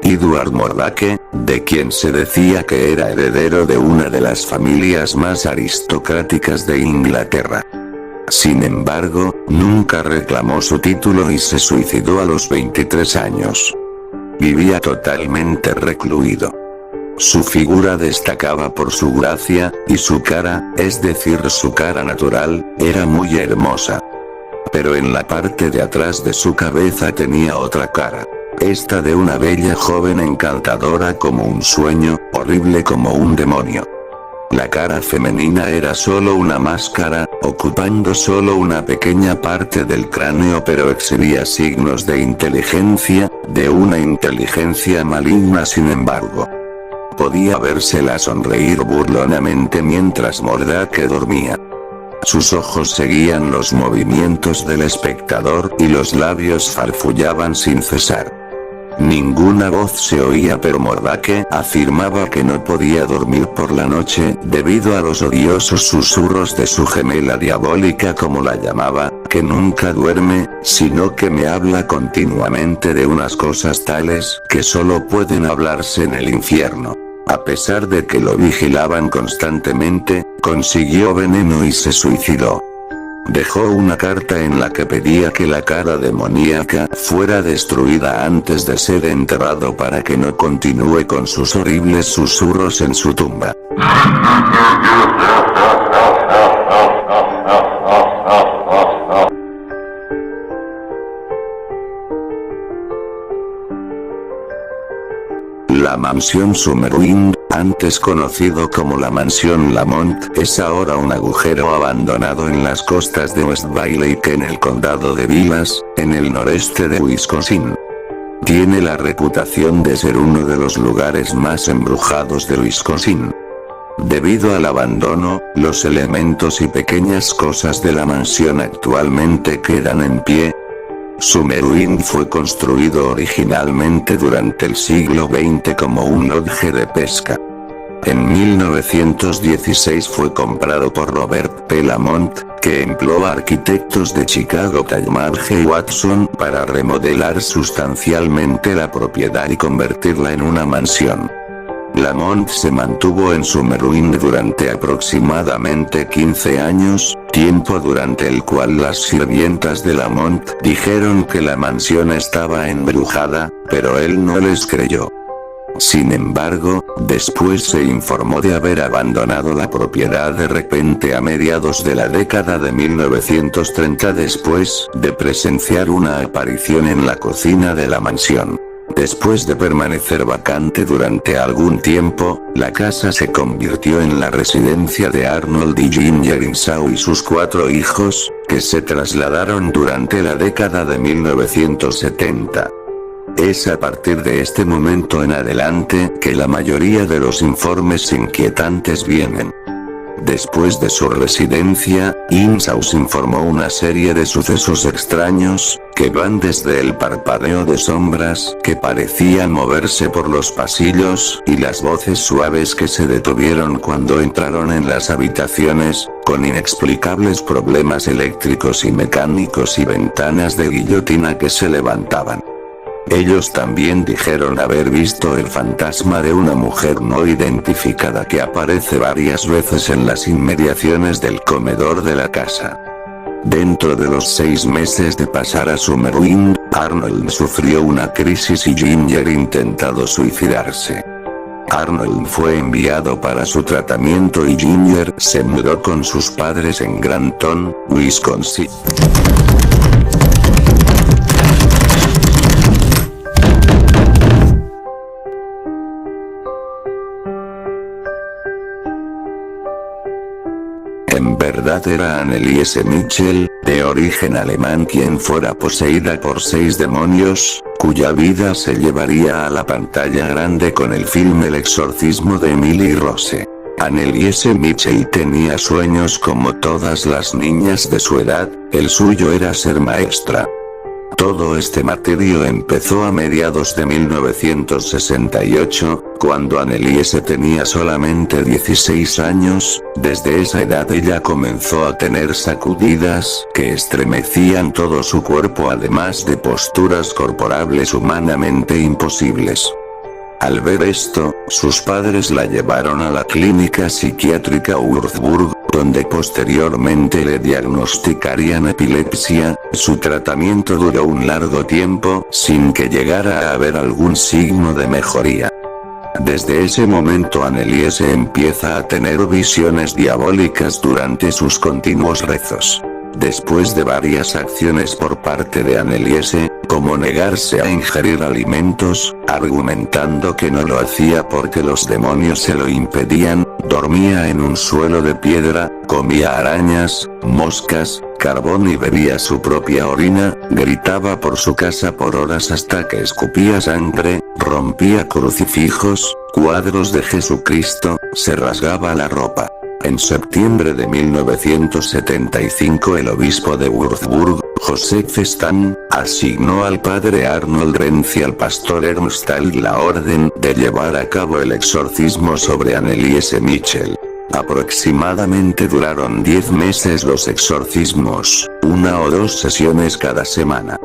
Edward Murdoch, de quien se decía que era heredero de una de las familias más aristocráticas de Inglaterra. Sin embargo, nunca reclamó su título y se suicidó a los 23 años. Vivía totalmente recluido. Su figura destacaba por su gracia, y su cara, es decir su cara natural, era muy hermosa. Pero en la parte de atrás de su cabeza tenía otra cara. Esta de una bella joven encantadora como un sueño, horrible como un demonio. La cara femenina era solo una máscara, ocupando solo una pequeña parte del cráneo, pero exhibía signos de inteligencia, de una inteligencia maligna. Sin embargo, podía vérsela sonreír burlonamente mientras Murdoch dormía. Sus ojos seguían los movimientos del espectador y los labios farfullaban sin cesar. Ninguna voz se oía, pero Murdoch afirmaba que no podía dormir por la noche debido a los odiosos susurros de su gemela diabólica, como la llamaba, que nunca duerme, sino que me habla continuamente de unas cosas tales que solo pueden hablarse en el infierno. A pesar de que lo vigilaban constantemente, consiguió veneno y se suicidó. Dejó una carta en la que pedía que la cara demoníaca fuera destruida antes de ser enterrado para que no continúe con sus horribles susurros en su tumba. La mansión Summerwind, antes conocido como la mansión Lamont, es ahora un agujero abandonado en las costas de West Bay Lake en el condado de Vilas, en el noreste de Wisconsin. Tiene la reputación de ser uno de los lugares más embrujados de Wisconsin. Debido al abandono, los elementos y pequeñas cosas de la mansión actualmente quedan en pie. Summerwind fue construido originalmente durante el siglo XX como un lodge de pesca. En 1916 fue comprado por Robert P. Lamont, que empleó a arquitectos de Chicago Marge y Watson para remodelar sustancialmente la propiedad y convertirla en una mansión. Lamont se mantuvo en Summerwind durante aproximadamente 15 años, tiempo durante el cual las sirvientas de Lamont dijeron que la mansión estaba embrujada, pero él no les creyó. Sin embargo, después se informó de haber abandonado la propiedad de repente a mediados de la década de 1930 después de presenciar una aparición en la cocina de la mansión. Después de permanecer vacante durante algún tiempo, la casa se convirtió en la residencia de Arnold y Ginger Insau y sus 4 hijos, que se trasladaron durante la década de 1970. Es a partir de este momento en adelante que la mayoría de los informes inquietantes vienen. Después de su residencia, Insaus informó una serie de sucesos extraños, que van desde el parpadeo de sombras que parecían moverse por los pasillos y las voces suaves que se detuvieron cuando entraron en las habitaciones, con inexplicables problemas eléctricos y mecánicos y ventanas de guillotina que se levantaban. Ellos también dijeron haber visto el fantasma de una mujer no identificada que aparece varias veces en las inmediaciones del comedor de la casa. Dentro de los 6 meses de pasar a Summerwind, Arnold sufrió una crisis y Ginger intentado suicidarse. Arnold fue enviado para su tratamiento y Ginger se mudó con sus padres en Granton, Wisconsin. En verdad era Anneliese Michel, de origen alemán, quien fuera poseída por 6 demonios, cuya vida se llevaría a la pantalla grande con el film El exorcismo de Emily Rose. Anneliese Michel tenía sueños como todas las niñas de su edad, el suyo era ser maestra. Todo este martirio empezó a mediados de 1968, cuando Anneliese tenía solamente 16 años. Desde esa edad ella comenzó a tener sacudidas que estremecían todo su cuerpo, además de posturas corporales humanamente imposibles. Al ver esto, sus padres la llevaron a la clínica psiquiátrica Würzburg, donde posteriormente le diagnosticarían epilepsia. Su tratamiento duró un largo tiempo, sin que llegara a haber algún signo de mejoría. Desde ese momento Anneliese empieza a tener visiones diabólicas durante sus continuos rezos. Después de varias acciones por parte de Anneliese, como negarse a ingerir alimentos, argumentando que no lo hacía porque los demonios se lo impedían, dormía en un suelo de piedra, comía arañas, moscas, carbón y bebía su propia orina, gritaba por su casa por horas hasta que escupía sangre, rompía crucifijos, cuadros de Jesucristo, se rasgaba la ropa. En septiembre de 1975 el obispo de Würzburg, Josef Stan, asignó al padre Arnold Renzi al pastor Ernst Stahl la orden de llevar a cabo el exorcismo sobre Anneliese Michel. Aproximadamente duraron 10 meses los exorcismos, 1 o 2 sesiones cada semana.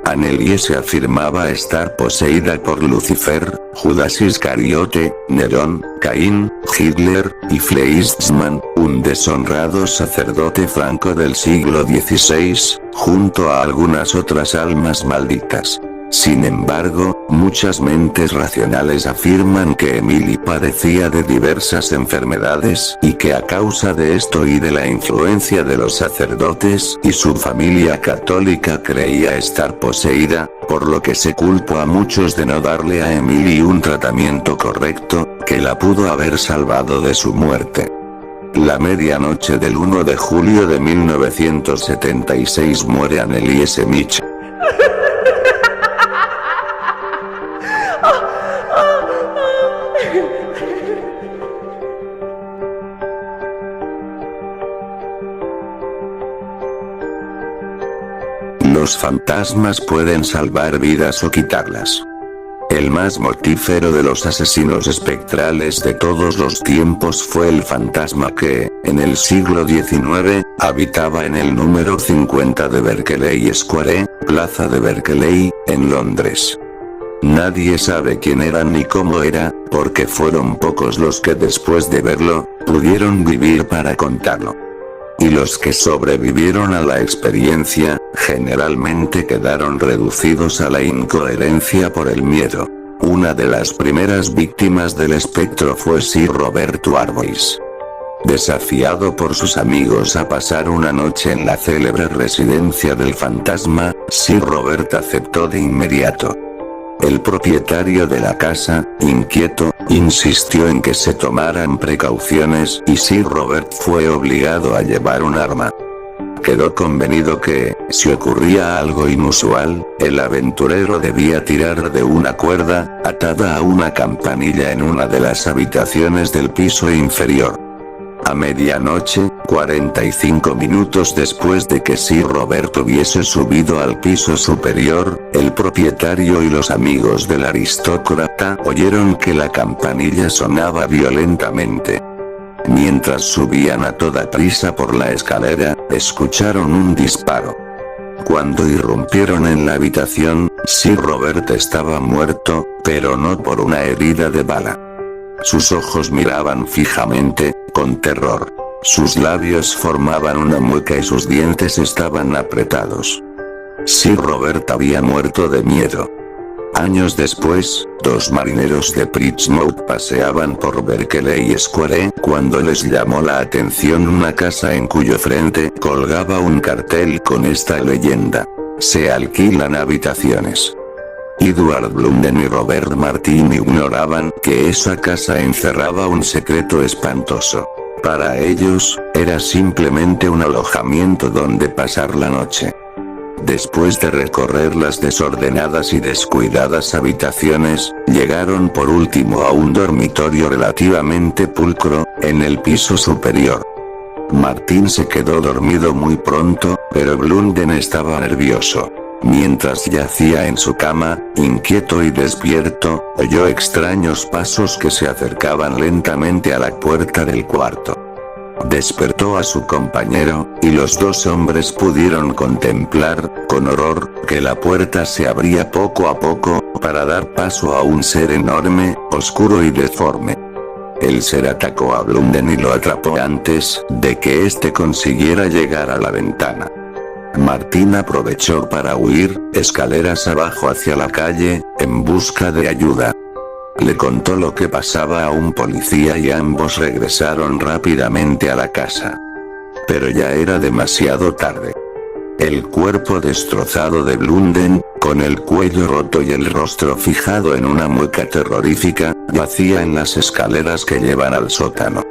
Anneliese afirmaba estar poseída por Lucifer, Judas Iscariote, Nerón, Caín, Hitler, y Fleischmann, un deshonrado sacerdote franco del siglo XVI, junto a algunas otras almas malditas. Sin embargo, muchas mentes racionales afirman que Emily padecía de diversas enfermedades y que a causa de esto y de la influencia de los sacerdotes y su familia católica creía estar poseída, por lo que se culpó a muchos de no darle a Emily un tratamiento correcto, que la pudo haber salvado de su muerte. La medianoche del 1 de julio de 1976 muere Anneliese Michel. Los fantasmas pueden salvar vidas o quitarlas. El más mortífero de los asesinos espectrales de todos los tiempos fue el fantasma que, en el siglo XIX, habitaba en el número 50 de Berkeley Square, Plaza de Berkeley, en Londres. Nadie sabe quién era ni cómo era, porque fueron pocos los que después de verlo, pudieron vivir para contarlo. Y los que sobrevivieron a la experiencia, generalmente quedaron reducidos a la incoherencia por el miedo. Una de las primeras víctimas del espectro fue Sir Robert Warboys. Desafiado por sus amigos a pasar una noche en la célebre residencia del fantasma, Sir Robert aceptó de inmediato. El propietario de la casa, inquieto, insistió en que se tomaran precauciones y Sir Robert fue obligado a llevar un arma. Quedó convenido que, si ocurría algo inusual, el aventurero debía tirar de una cuerda, atada a una campanilla en una de las habitaciones del piso inferior. A medianoche, 45 minutos después de que Sir Robert hubiese subido al piso superior, el propietario y los amigos del aristócrata oyeron que la campanilla sonaba violentamente. Mientras subían a toda prisa por la escalera, escucharon un disparo. Cuando irrumpieron en la habitación, Sir Robert estaba muerto, pero no por una herida de bala. Sus ojos miraban fijamente, con terror. Sus labios formaban una mueca y sus dientes estaban apretados. Sir Robert había muerto de miedo. Años después, 2 marineros de Portsmouth paseaban por Berkeley Square cuando les llamó la atención una casa en cuyo frente colgaba un cartel con esta leyenda: se alquilan habitaciones. Edward Blunden y Robert Martin ignoraban que esa casa encerraba un secreto espantoso. Para ellos, era simplemente un alojamiento donde pasar la noche. Después de recorrer las desordenadas y descuidadas habitaciones, llegaron por último a un dormitorio relativamente pulcro, en el piso superior. Martin se quedó dormido muy pronto, pero Blunden estaba nervioso. Mientras yacía en su cama, inquieto y despierto, oyó extraños pasos que se acercaban lentamente a la puerta del cuarto. Despertó a su compañero, y los 2 hombres pudieron contemplar, con horror, que la puerta se abría poco a poco, para dar paso a un ser enorme, oscuro y deforme. El ser atacó a Blunden y lo atrapó antes de que éste consiguiera llegar a la ventana. Martín aprovechó para huir, escaleras abajo hacia la calle, en busca de ayuda. Le contó lo que pasaba a un policía y ambos regresaron rápidamente a la casa. Pero ya era demasiado tarde. El cuerpo destrozado de Blunden, con el cuello roto y el rostro fijado en una mueca terrorífica, yacía en las escaleras que llevan al sótano.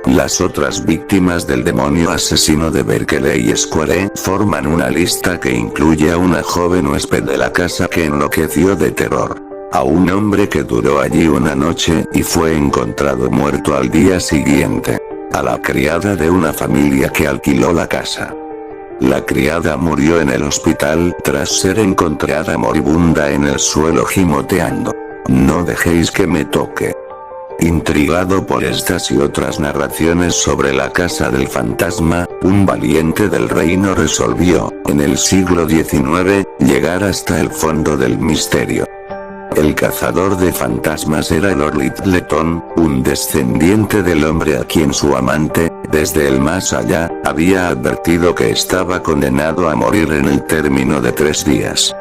Las otras víctimas del demonio asesino de Berkeley Square forman una lista que incluye a una joven huésped de la casa que enloqueció de terror, a un hombre que duró allí una noche y fue encontrado muerto al día siguiente, a la criada de una familia que alquiló la casa. La criada murió en el hospital tras ser encontrada moribunda en el suelo gimoteando. No dejéis que me toque. Intrigado por estas y otras narraciones sobre la casa del fantasma, un valiente del reino resolvió, en el siglo XIX, llegar hasta el fondo del misterio. El cazador de fantasmas era Lord Lyttelton, un descendiente del hombre a quien su amante, desde el más allá, había advertido que estaba condenado a morir en el término de 3 días.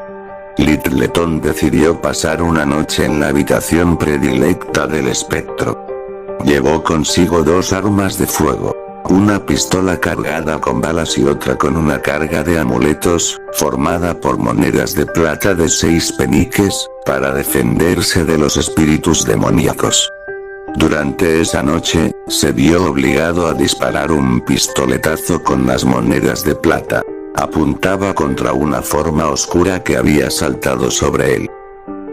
Lyttelton decidió pasar una noche en la habitación predilecta del espectro. Llevó consigo 2 armas de fuego. Una pistola cargada con balas y otra con una carga de amuletos, formada por monedas de plata de 6 peniques, para defenderse de los espíritus demoníacos. Durante esa noche, se vio obligado a disparar un pistoletazo con las monedas de plata. Apuntaba contra una forma oscura que había saltado sobre él.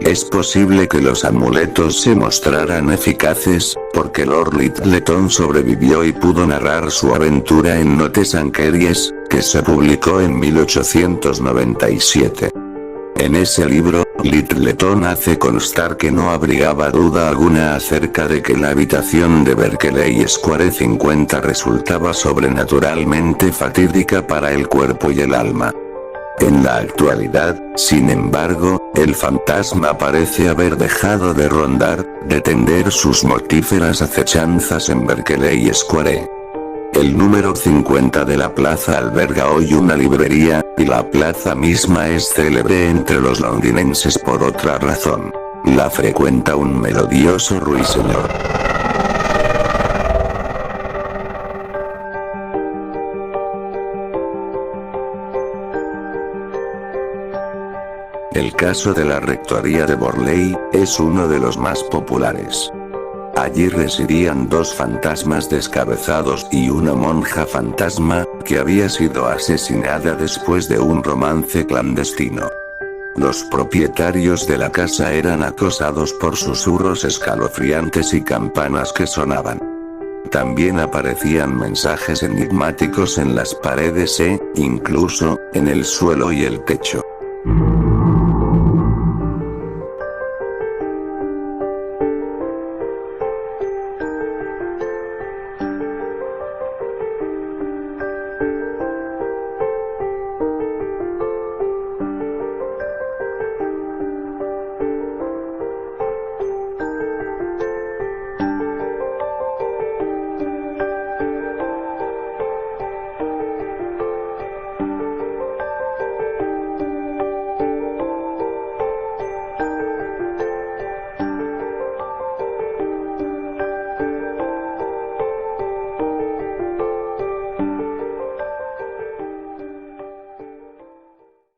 Es posible que los amuletos se mostraran eficaces, porque Lord Lyttelton sobrevivió y pudo narrar su aventura en Notes and Queries, que se publicó en 1897. En ese libro, Lyttelton hace constar que no abrigaba duda alguna acerca de que la habitación de Berkeley Square 50 resultaba sobrenaturalmente fatídica para el cuerpo y el alma. En la actualidad, sin embargo, el fantasma parece haber dejado de rondar, de tender sus mortíferas acechanzas en Berkeley Square. El número 50 de la plaza alberga hoy una librería, y la plaza misma es célebre entre los londinenses por otra razón. La frecuenta un melodioso ruiseñor. El caso de la rectoría de Borley es uno de los más populares. Allí residían 2 fantasmas descabezados y una monja fantasma, que había sido asesinada después de un romance clandestino. Los propietarios de la casa eran acosados por susurros escalofriantes y campanas que sonaban. También aparecían mensajes enigmáticos en las paredes incluso, en el suelo y el techo.